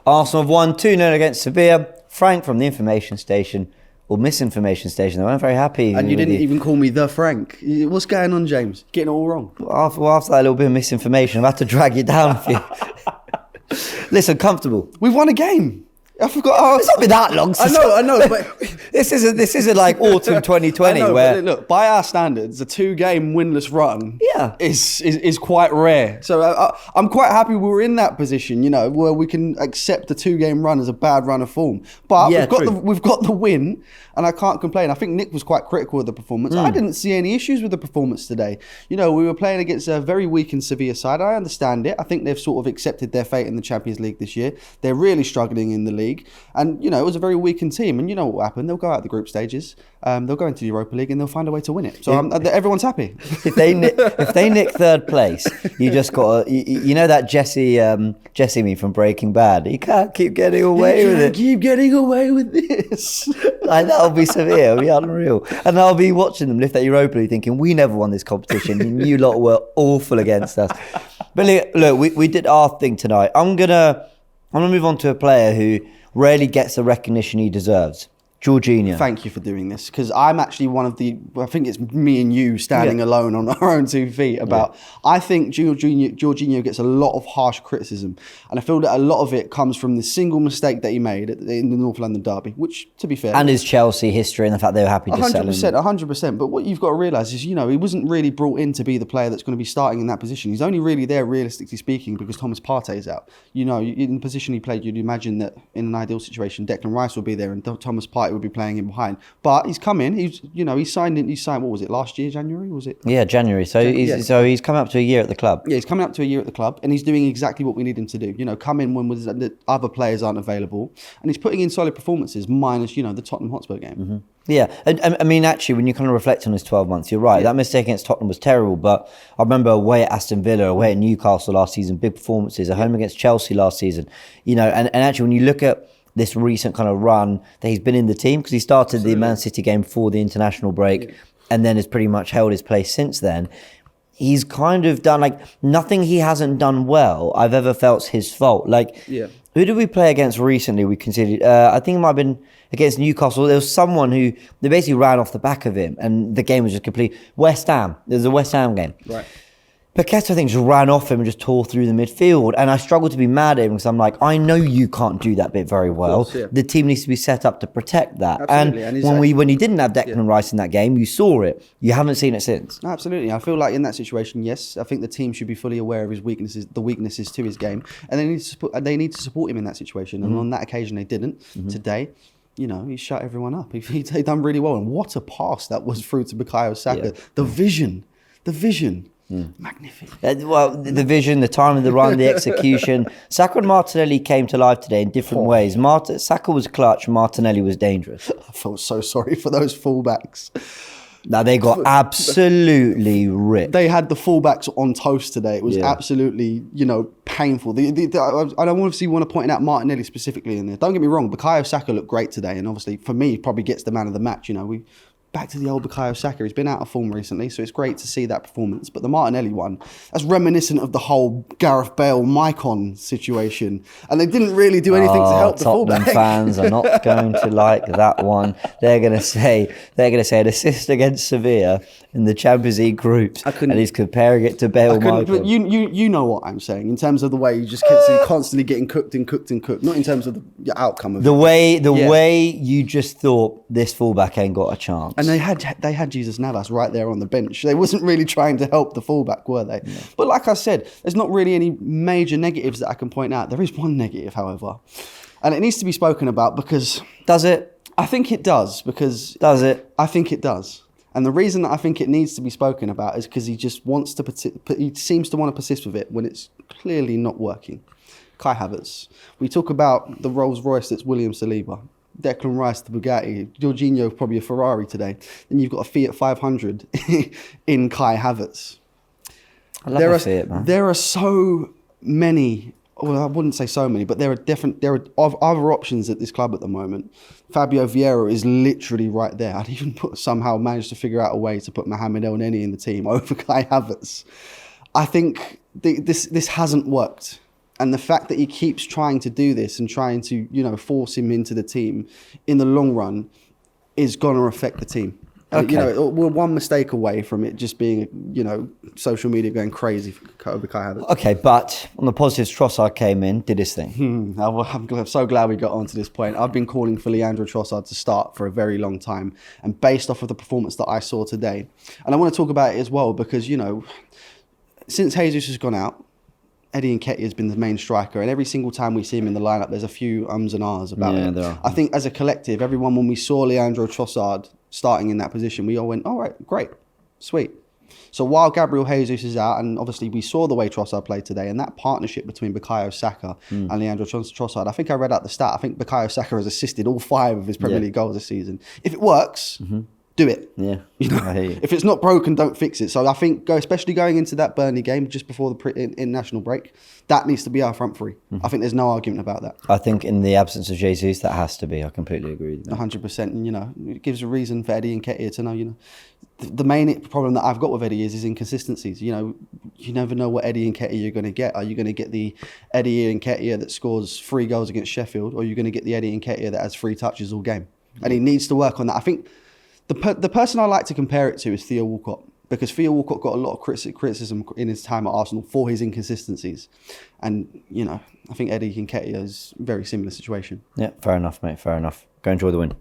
Arsenal have won 2-0 against Sevilla. Frank from the information station, or misinformation station, they weren't very happy. And you didn't even call me the Frank. What's going on, James? Getting it all wrong. After that little bit of misinformation, I've had to drag you down a few. Listen, comfortable. We've won a game. I forgot. It's not been that long. I know, but this isn't like autumn 2020 where. But look, by our standards, a 2-game winless run, is quite rare. So I'm quite happy we were in that position, where we can accept a 2-game run as a bad run of form. But we've got the win, and I can't complain. I think Nick was quite critical of the performance. I didn't see any issues with the performance today. We were playing against a very weakened Sevilla side. I understand it. I think they've sort of accepted their fate in the Champions League this year. They're really struggling in the league. And, it was a very weakened team. And you know what will happen? They'll go out the group stages. They'll go into the Europa League and they'll find a way to win it. So everyone's happy. If they nick third place, you just got to... You know that Jesse me from Breaking Bad? You can't keep getting away with it. Keep getting away with this. Like, that'll be Sevilla. It'll be unreal. And I'll be watching them lift that Europa League thinking, we never won this competition. And you lot were awful against us. But look, we did our thing tonight. I'm gonna move on to a player who rarely gets the recognition he deserves. Jorginho. Thank you for doing this, because I'm actually one of the, I think it's me and you standing alone on our own 2 feet about, I think Jorginho gets a lot of harsh criticism, and I feel that a lot of it comes from the single mistake that he made in the North London derby, which, to be fair... And his Chelsea history and the fact they were happy to sell him. 100%. But what you've got to realise is, he wasn't really brought in to be the player that's going to be starting in that position. He's only really there, realistically speaking, because Thomas Partey is out. In the position he played, you'd imagine that in an ideal situation, Declan Rice would be there and Thomas Partey would be playing in behind, but he's come in. He signed. What was it? Last year, January? Was it? Yeah, January. So he's come up to a year at the club. Yeah, he's coming up to a year at the club, and he's doing exactly what we need him to do. Come in when the other players aren't available, and he's putting in solid performances. Minus, the Tottenham Hotspur game. Mm-hmm. Yeah, and I mean, actually, when you kind of reflect on his 12 months, you're right. Yeah. That mistake against Tottenham was terrible, but I remember away at Aston Villa, away at Newcastle last season, big performances. At home against Chelsea last season, and actually, when you look at this recent kind of run that he's been in the team, because he started the Man City game before the international break and then has pretty much held his place since then. He's kind of done, nothing he hasn't done well I've ever felt's his fault. Who did we play against recently? We considered, I think it might have been against Newcastle. There was someone who, they basically ran off the back of him and the game was just complete. West Ham. There's a West Ham game. Right. Paqueta, I think, just ran off him and just tore through the midfield. And I struggle to be mad at him because I'm like, I know you can't do that bit very well. Course, yeah. The team needs to be set up to protect that. Absolutely. And when he didn't have Declan Rice in that game, you saw it. You haven't seen it since. Absolutely. I feel like in that situation, yes, I think the team should be fully aware of his weaknesses, the weaknesses to his game. And they need to support him in that situation. And on that occasion, they didn't. Today, he shut everyone up. He done really well. And what a pass that was through to Bukayo Saka. Yeah. The vision. Magnificent. The vision, the time of the run, the execution. Saka and Martinelli came to life today in different ways. Saka was clutch, Martinelli was dangerous. I felt so sorry for those fullbacks. Now they got absolutely ripped. They had the fullbacks on toast today. It was absolutely, painful. I don't obviously want to point out Martinelli specifically in there. Don't get me wrong, Bukayo Saka looked great today, and obviously for me, he probably gets the man of the match. Back to the old Bukayo Saka. He's been out of form recently, so it's great to see that performance. But the Martinelli one, that's reminiscent of the whole Gareth Bale Maicon situation. And they didn't really do anything to help the fullback. Tottenham fans are not going to like that one. They're going to say an assist against Sevilla in the Champions League groups, and he's comparing it to Bale Maicon. But you know what I'm saying in terms of the way you just constantly getting cooked, not in terms of the outcome of the way you just thought this fullback ain't got a chance. And they had Jesus Navas right there on the bench. They wasn't really trying to help the fullback, were they? No. But like I said, there's not really any major negatives that I can point out. There is one negative, however, and it needs to be spoken about because... Does it? I think it does because... Does it? I think it does. And the reason that I think it needs to be spoken about is because he just wants to... He seems to want to persist with it when it's clearly not working. Kai Havertz. We talk about the Rolls Royce that's William Saliba. Declan Rice, the Bugatti, Jorginho, probably a Ferrari today. Then you've got a Fiat 500 in Kai Havertz. I love a Fiat, man. There are so many, well, I wouldn't say so many, but there are other options at this club at the moment. Fabio Vieira is literally right there. I'd even somehow managed to figure out a way to put Mohamed El Neni in the team over Kai Havertz. I think this hasn't worked. And the fact that he keeps trying to do this and trying to, you know, force him into the team in the long run is going to affect the team. Okay. You know, we're one mistake away from it just being, you know, social media going crazy over Kai Havertz. Okay, but on the positives, Trossard came in, did his thing. I'm so glad we got on to this point. I've been calling for Leandro Trossard to start for a very long time. And based off of the performance that I saw today, and I want to talk about it as well because, you know, since Jesus has gone out, Eddie Nketiah has been the main striker, and every single time we see him in the lineup, there's a few ums and ahs about it. There are. I think as a collective, everyone, when we saw Leandro Trossard starting in that position, we all went, all right, great, sweet. So while Gabriel Jesus is out, and obviously we saw the way Trossard played today, and that partnership between Bukayo Saka and Leandro Trossard, I think I read out the stat, I think Bukayo Saka has assisted all 5 of his Premier League goals this season. If it works, do it. Yeah, you know, I hear you. If it's not broken, don't fix it. So I think, especially going into that Burnley game just before the international break, that needs to be our front three. I think there's no argument about that. I think in the absence of Jesus, that has to be. I completely agree with that. 100%. And, you know, it gives a reason for Eddie Nketiah to know, you know, the main problem that I've got with Eddie is his inconsistencies. You know, you never know what Eddie Nketiah you're going to get. Are you going to get the Eddie Nketiah that scores 3 goals against Sheffield, or are you going to get the Eddie Nketiah that has 3 touches all game? And he needs to work on that. I think the person I like to compare it to is Theo Walcott, because Theo Walcott got a lot of criticism in his time at Arsenal for his inconsistencies. And, you know, I think Eddie Nketiah is a very similar situation. Yeah, fair enough, mate. Fair enough. Go enjoy the win.